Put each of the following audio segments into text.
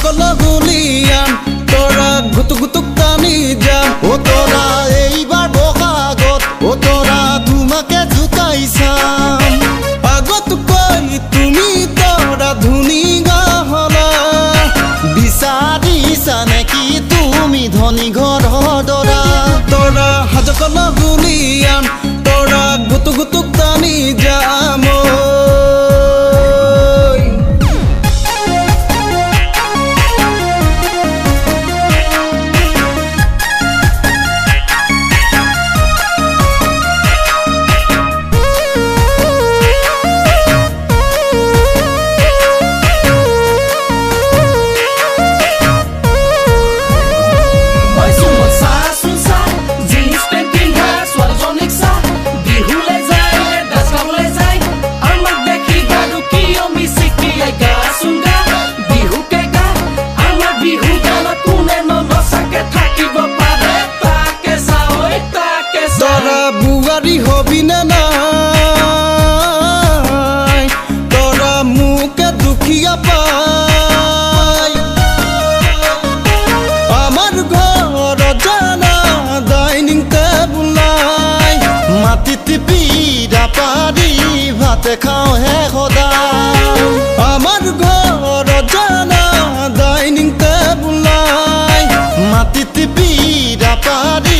হাজকল Guillain তোরা গুতুক গুতুক টানি যাম ও তোরা এইবার বহাগত ও তোরা তোমাকে জুকাইছাম আগত কই তুমি তোরা ধুনি গাহলা বিচাৰিছা নেকি তুমি ধনী ঘৰৰ দৰা তোরা হাজকল গুলিয়ান তোরা গুতুক গুতুক টানি যাম বুয়ারি হবি না নাই তোরা মুখে দুখিয়া পাই আমার ঘর জানা ডাইনিং টেবুলাই মাটিত পিৰা পাৰি ভাত খাওঁ হে সদায় আমাৰ ঘৰ জানা ডাইনিং টেবুলাই মাটিত পিৰা পাৰি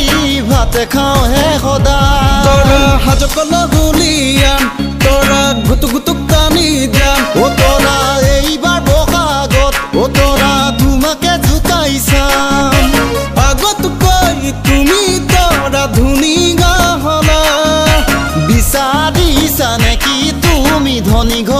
ভাত খাওঁ হে সদায় তোৰা হাজকল গুলিয়ান তোৰা গুতুক গুতুক টানি যাম ও তোৰা এইবাৰ বহাগত ও তোৰা তোমাকে জুকাইছাম আগত কই তুমি তোৰা ধুনি গাহলা বিচাৰিছা নেকি তুমি ধনী ঘৰ